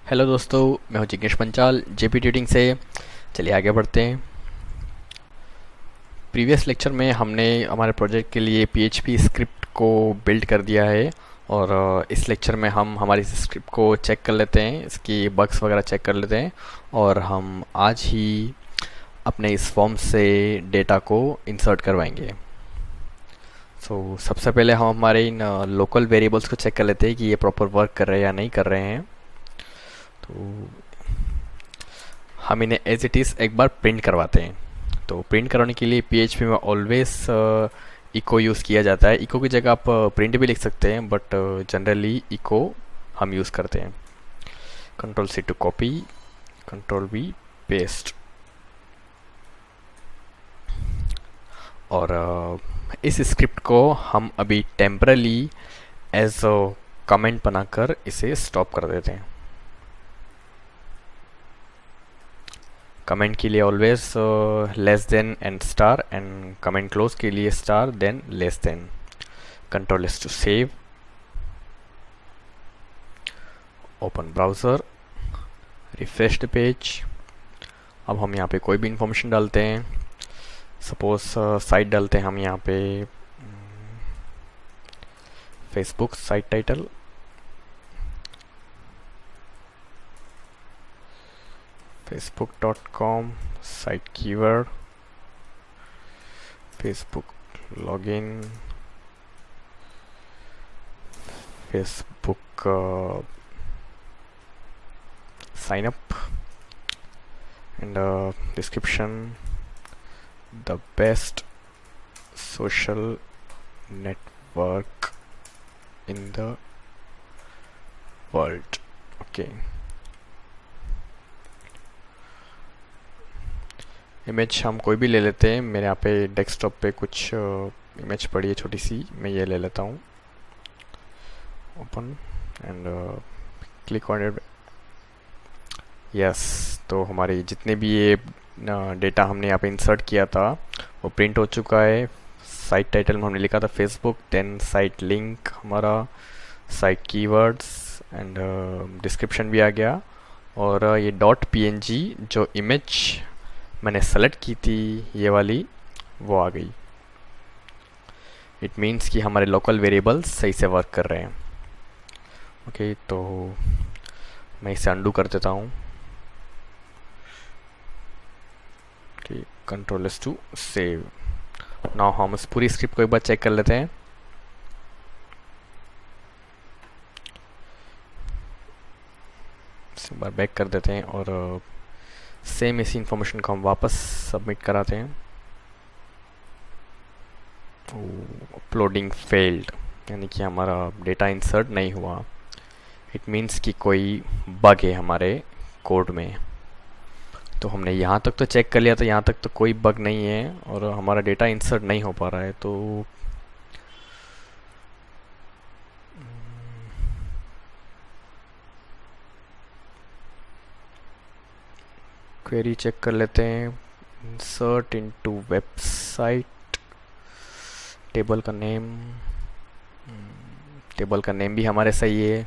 Hello दोस्तों, मैं हूं जिग्नेश पंचाल जेपी ट्यूटिंग से। चलिए आगे बढ़ते हैं। प्रीवियस लेक्चर में हमने हमारे प्रोजेक्ट के लिए पीएचपी स्क्रिप्ट को बिल्ड कर दिया है। और इस लेक्चर में हम हमारी स्क्रिप्ट को चेक कर लेते हैं, इसकी बग्स वगैरह चेक कर लेते हैं। और हम आज ही अपने इस फॉर्म से डेटा को इंसर्ट करवाएंगे। सबसे पहले हम हमारे इन लोकल वेरिएबल्स को चेक कर लेते हैं कि ये प्रॉपर वर्क कर रहे हैं या नहीं कर रहे हैं। तो हम इन्हें एज इट इज़ एक बार प्रिंट करवाते हैं। तो प्रिंट कराने के लिए पीएचपी में ऑलवेज इको यूज़ किया जाता है। इको की जगह आप प्रिंट भी लिख सकते हैं, बट जनरली इको हम यूज़ करते हैं। Control C to copy, control V paste. और इस स्क्रिप्ट को हम अभी टेम्परली एज कमेंट बनाकर इसे स्टॉप कर देते हैं। कमेंट के लिए always less than and star, and comment close के लिए star then less than. Control S to save, open browser, refresh the page. अब हम यहाँ पे कोई भी इंफॉर्मेशन डालते हैं। सपोज साइट डालते हैं हम यहाँ पे Facebook site title, facebook.com site keyword, Facebook login, Facebook sign up, and description: the best social network in the world. Okay. Image हम कोई भी ले लेते हैं। मेरे यहाँ पे डेस्कटॉप पे कुछ इमेज पड़ी है छोटी सी, मैं ये ले लेता हूँ। Open and click on it. Yes, तो हमारी जितने भी ये डेटा हमने यहाँ पे इंसर्ट किया था वो प्रिंट हो चुका है। साइट टाइटल में हमने लिखा था फेसबुक, देन साइट लिंक हमारा, साइट कीवर्ड्स एंड डिस्क्रिप्शन भी आ गया। और ये डॉट पीएनजी जो इमेज मैंने सेलेक्ट की थी ये वाली, वो आ गई। इट मीन्स कि हमारे लोकल वेरिएबल्स सही से वर्क कर रहे हैं। ओके, तो मैं इसे अंडू कर देता हूँ। Control S to save. Now हम इस पूरी स्क्रिप्ट को एक बार चेक कर लेते हैं। एक बार बैक कर देते हैं और सेम इसी इंफॉर्मेशन को हम वापस सबमिट कराते हैं। अपलोडिंग फेल्ड, यानी कि हमारा डेटा इंसर्ट नहीं हुआ। इट मीन्स कि कोई बग है हमारे कोड में। तो हमने यहाँ तक तो चेक कर लिया था, यहाँ तक तो कोई बग नहीं है और हमारा डेटा इंसर्ट नहीं हो पा रहा है। तो क्वेरी चेक कर लेते हैं। इंसर्ट इनटू वेबसाइट, टेबल का नेम, टेबल का नेम भी हमारे सही है।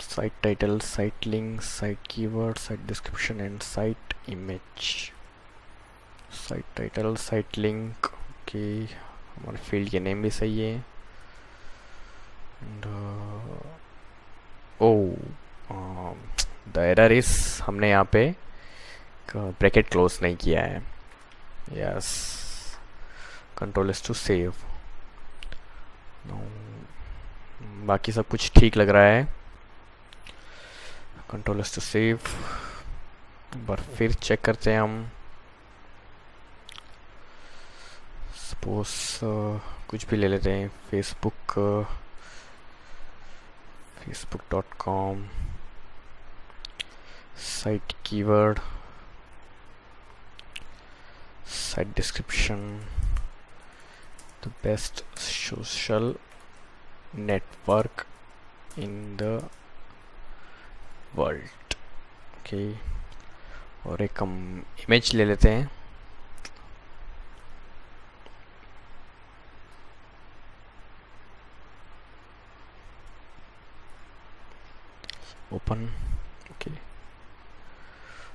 Site title, site link, site keyword, site description and site image. Site title, site link, okay, हमारे फील्ड के नेम भी सही है। एंड द एरर इज हमने यहाँ पे ब्रैकेट क्लोज नहीं किया है। Yes, control S to save. बाकी सब कुछ ठीक लग रहा है। Control S to save. एक बार फिर चेक करते हैं हम। सपोज कुछ भी ले लेते हैं, Facebook, facebook.com site keyword, site description: the best social network in the world. Okay, और एक हम इमेज ले लेते हैं। Open. Okay,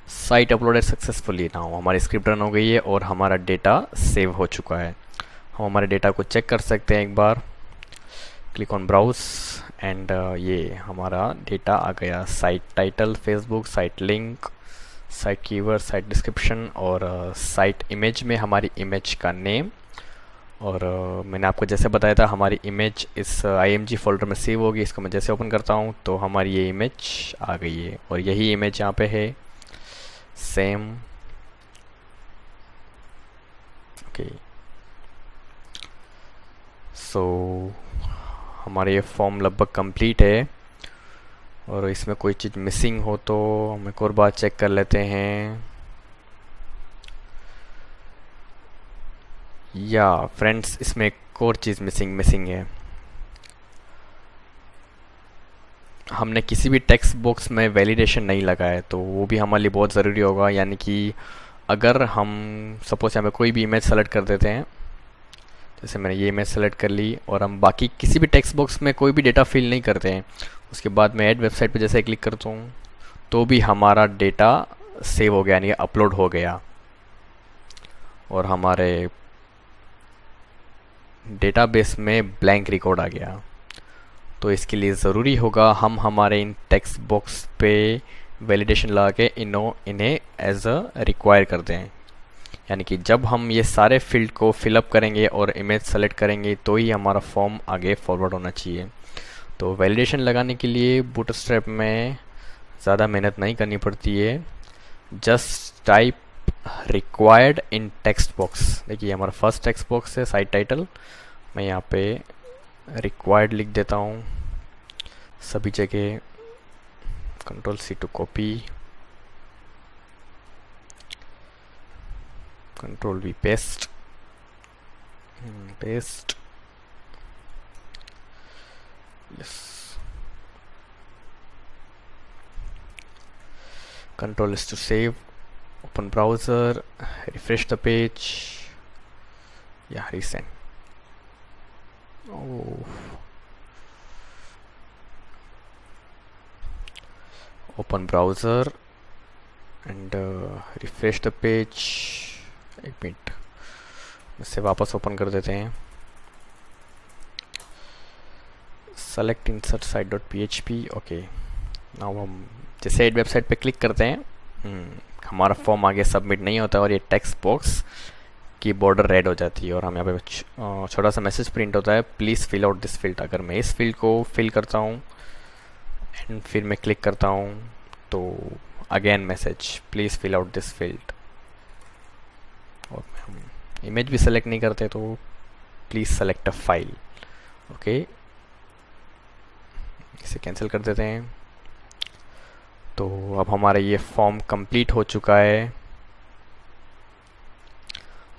site uploaded successfully. Now हमारी स्क्रिप्ट रन हो गई है और हमारा डेटा सेव हो चुका है। हम हमारे डेटा को चेक कर सकते हैं एक बार। क्लिक ऑन ब्राउज एंड ये हमारा डेटा आ गया। Site title Facebook, site link, site keyword, site description और साइट इमेज में हमारी इमेज का नेम। और मैंने आपको जैसे बताया था हमारी इमेज इस IMG फोल्डर में सेव होगी। इसको मैं जैसे ओपन करता हूँ तो हमारी ये इमेज आ गई है और यही इमेज यहाँ पे है सेम। ओके, सो हमारा ये फॉर्म लगभग कंप्लीट है और इसमें कोई चीज़ मिसिंग हो तो हम एक और बार चेक कर लेते हैं। या फ्रेंड्स, इसमें एक और चीज़ मिसिंग है। हमने किसी भी टेक्स्ट बॉक्स में वैलिडेशन नहीं लगाया, तो वो भी हमारे लिए बहुत ज़रूरी होगा। यानी कि अगर हम सपोज यहाँ पे कोई भी इमेज सेलेक्ट कर देते हैं, जैसे मैंने ये इमेज सेलेक्ट कर ली और हम बाकी किसी भी टेक्स्ट बॉक्स में कोई भी डेटा फिल नहीं करते हैं, उसके बाद मैं ऐड वेबसाइट पे जैसे क्लिक करता हूँ तो भी हमारा डेटा सेव हो गया, यानी अपलोड हो गया और हमारे डेटाबेस में ब्लैंक रिकॉर्ड आ गया। तो इसके लिए ज़रूरी होगा हम हमारे इन टेक्स्ट बॉक्स पे वैलिडेशन लगा के इन्हें एज अ रिक्वायर कर दें। यानी कि जब हम ये सारे फील्ड को फिलअप करेंगे और इमेज सेलेक्ट करेंगे तो ही हमारा फॉर्म आगे फॉरवर्ड होना चाहिए। तो वैलिडेशन लगाने के लिए बूटस्ट्रैप में ज़्यादा मेहनत नहीं करनी पड़ती है। Just type required in text box. देखिए हमारा फर्स्ट टेक्स्ट बॉक्स है साइट टाइटल, मैं यहाँ पे रिक्वायर्ड लिख देता हूँ सभी जगह। Ctrl+C to copy, Ctrl+V paste, paste, yes, Ctrl+S to save, open browser, refresh the page, yeah, resend. Oh, open browser and refresh the page। एक मिनट, इसे वापस ओपन कर देते हैं। select insert site.php। Okay, now हम जैसे add website पे click करते हैं हमारा फॉर्म आगे सबमिट नहीं होता और ये टेक्स्ट बॉक्स की बॉर्डर रेड हो जाती है और हम यहाँ पे छोटा सा मैसेज प्रिंट होता है, please fill out this field. अगर मैं इस फील्ड को फिल करता हूँ एंड फिर मैं क्लिक करता हूँ तो again message, please fill out this field. और हम इमेज भी सेलेक्ट नहीं करते तो please select a file. Okay, इसे कैंसिल कर देते हैं। तो अब हमारा ये फॉर्म कंप्लीट हो चुका है।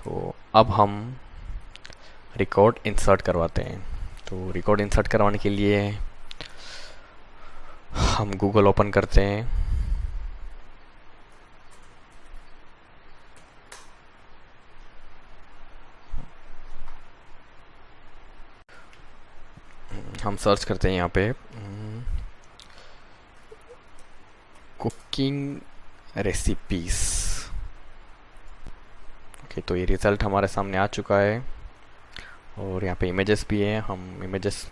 तो अब हम रिकॉर्ड इंसर्ट करवाते हैं। तो रिकॉर्ड इंसर्ट करवाने के लिए हम गूगल ओपन करते हैं। हम सर्च करते हैं यहाँ पे कुकिंग रेसिपीज़। ओके, तो ये रिज़ल्ट हमारे सामने आ चुका है और यहाँ पे इमेजेस भी हैं। हम इमेजेस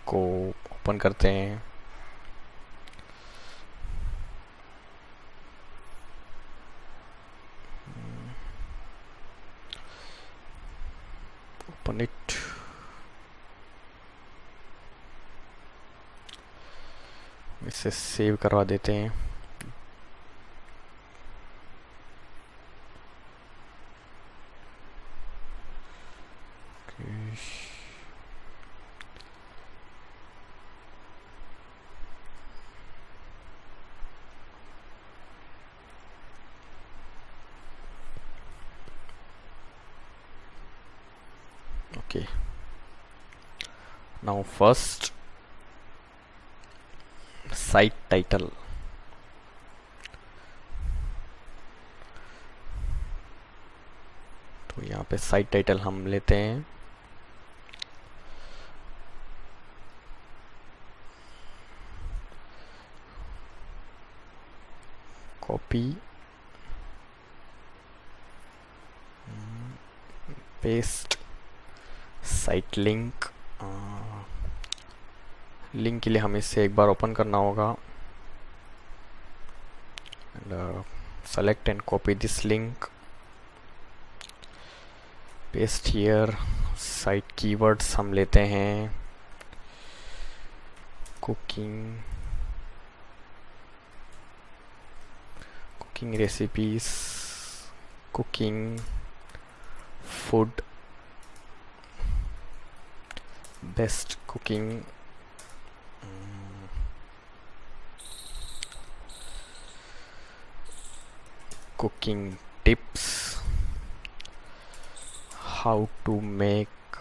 को ओपन करते हैं। Open it. इसे सेव करवा देते हैं। Okay, now first site title। तो यहाँ पे साइट टाइटल हम लेते हैं। Copy, paste, site link. Link के लिए हमें इसे एक बार ओपन करना होगा and select and copy this link, paste here। Site keywords हम लेते हैं cooking recipes, cooking, food, best cooking, cooking tips, how to make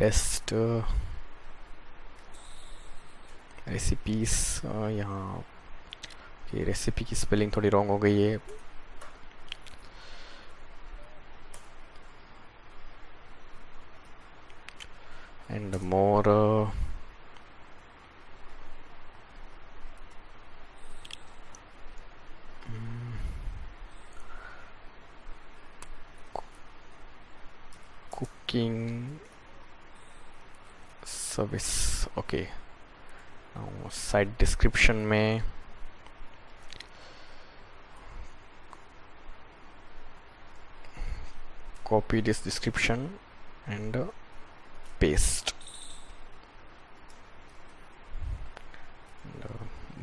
best recipes। यहाँ ये रेसिपी की स्पेलिंग थोड़ी रॉन्ग हो गई है। And more cooking service. Okay, site description में copy this description and paste and,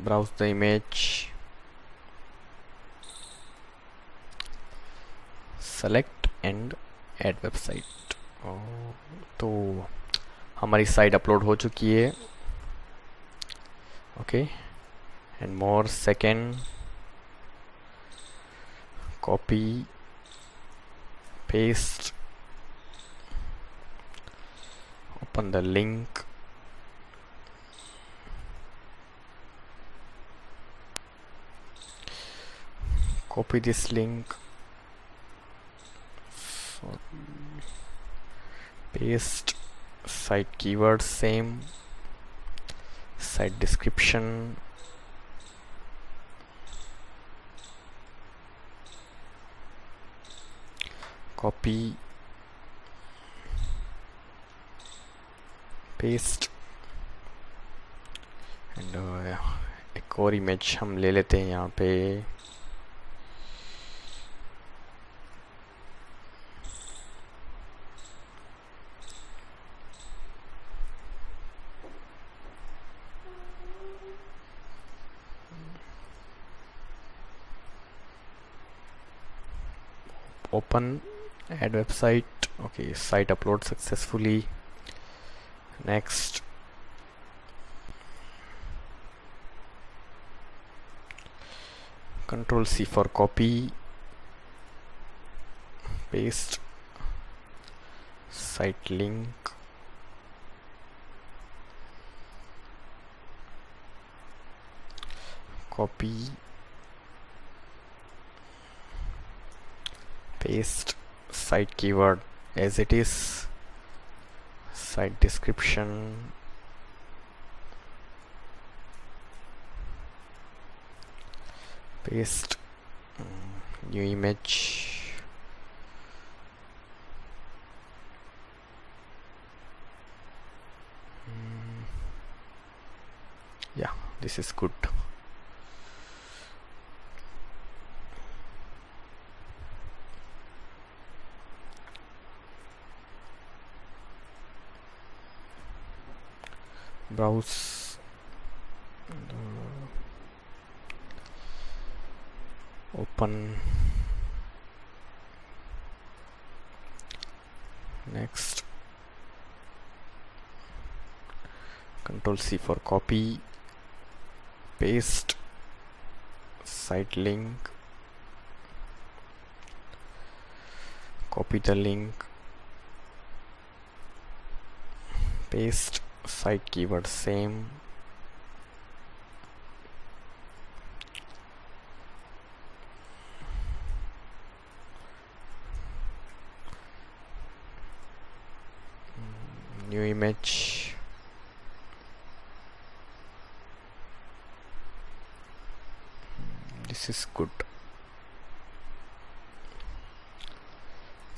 browse the image, select and add website। तो हमारी साइट अपलोड हो चुकी है। Okay, and more second, copy, paste, open the link, copy this link, paste, site keywords same, site description, copy, paste and एक और image हम ले लेते हैं यहाँ पे। open, add website। okay, site upload successfully। next, Control C for copy, paste, site link, copy, paste, site keyword as it is, site description, paste, new image, yeah, this is good। browse, open, next, Control C for copy, paste, site link, copy the link, paste, site keyword same, new image, this is good.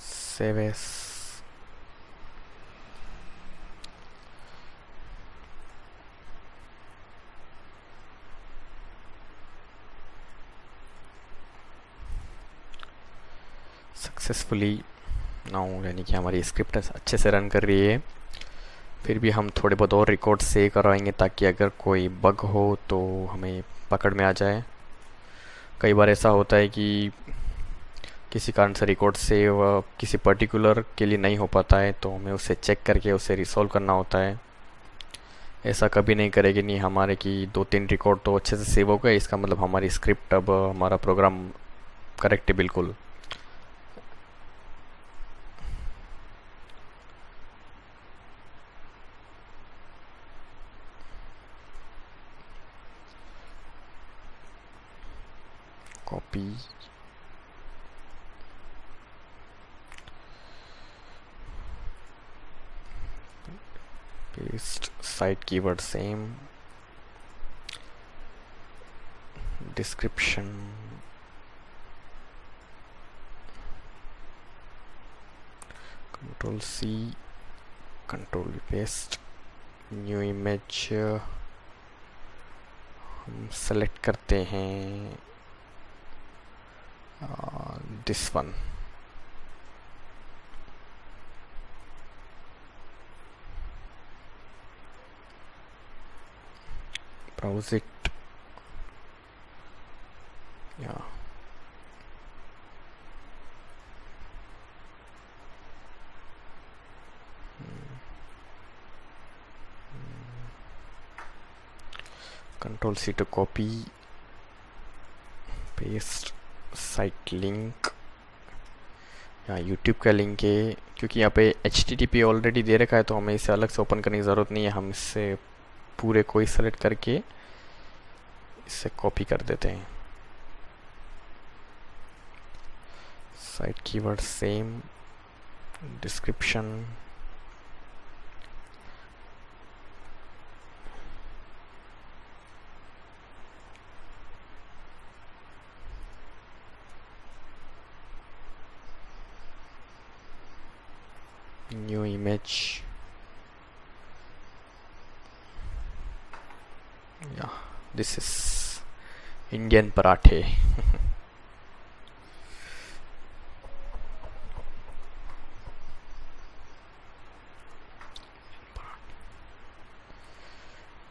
Save S. Successfully now, यानी कि हमारी script अच्छे से run कर रही है. फिर भी हम थोड़े बहुत और रिकॉर्ड सेव करवाएंगे ताकि अगर कोई बग हो तो हमें पकड़ में आ जाए. कई बार ऐसा होता है कि किसी कारण से रिकॉर्ड सेव किसी पर्टिकुलर के लिए नहीं हो पाता है, तो हमें उसे चेक करके उसे रिसॉल्व करना होता है. ऐसा कभी नहीं करेगी नहीं हमारे कि 2-3 रिकॉर्ड तो अच्छे से सेव हो गए, इसका मतलब हमारी स्क्रिप्ट, अब हमारा प्रोग्राम करेक्ट है बिल्कुल. Copy, paste, site keyword same, description, control C, control paste, new image हम सेलेक्ट करते हैं this one. browse it. Yeah. Control C to copy, paste, site link. यहाँ यूट्यूब का लिंक है, क्योंकि यहाँ पे HTTP ऑलरेडी दे रखा है तो हमें इसे अलग से ओपन करने की ज़रूरत नहीं है. हम इससे पूरे को ही सेलेक्ट करके इसे कॉपी कर देते हैं. Site keyword same, description, new image. Yeah, this is Indian parathe.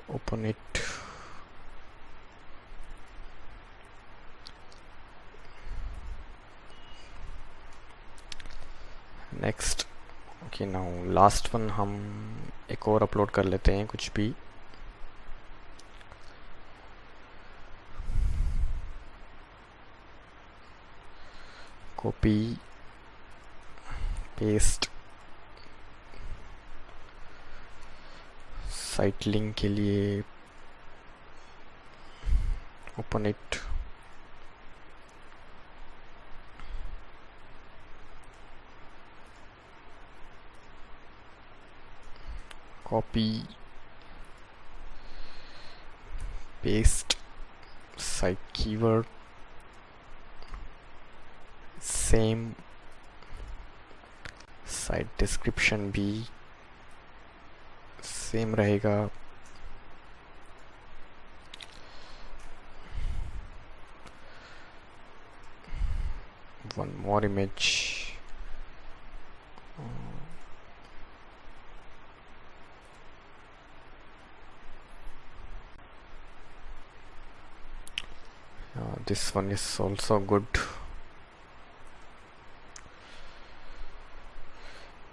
Open it. Next. Okay, now last one हम एक और अपलोड कर लेते हैं कुछ भी. कॉपी, पेस्ट, साइट लिंक के लिए open it. Copy, paste, site keyword same, site description भी सेम रहेगा. One more image. This one is also good.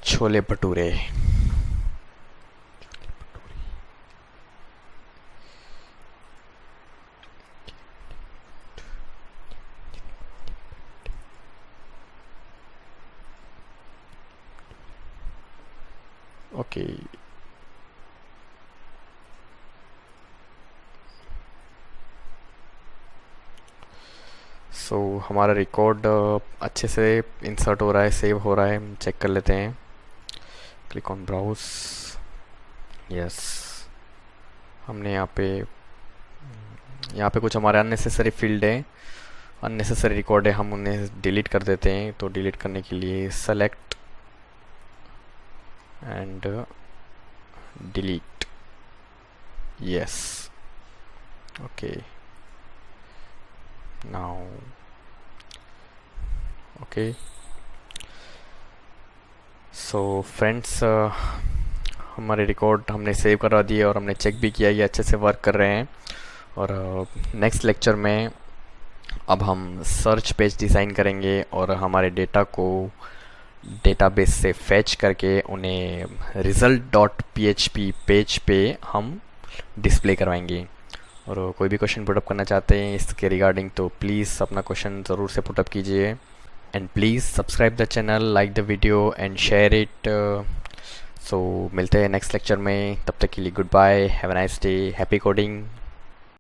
Chole bhature. Okay, so हमारा रिकॉर्ड अच्छे से इंसर्ट हो रहा है, सेव हो रहा है. चेक कर लेते हैं. Click on browse. यस, हमने यहाँ पे कुछ हमारे अननेसेसरी फील्ड है अननेसेसरी रिकॉर्ड है हम उन्हें डिलीट कर देते हैं। तो डिलीट करने के लिए select and delete, yes, okay, now okay. So friends, हमारे रिकॉर्ड हमने सेव करवा दिए और हमने चेक भी किया ये अच्छे से वर्क कर रहे हैं। और नेक्स्ट लेक्चर में अब हम सर्च पेज डिज़ाइन करेंगे और हमारे डेटा को डेटाबेस से फैच करके उन्हें result.php पेज पे हम डिस्प्ले करवाएंगे। और कोई भी क्वेश्चन पुटअप करना चाहते हैं इसके रिगार्डिंग तो प्लीज़ अपना क्वेश्चन ज़रूर से पुटअप कीजिए। And please subscribe the channel, like the video and share it. So मिलते हैं नेक्स्ट लेक्चर में, तब तक के लिए goodbye, have a nice day, happy coding.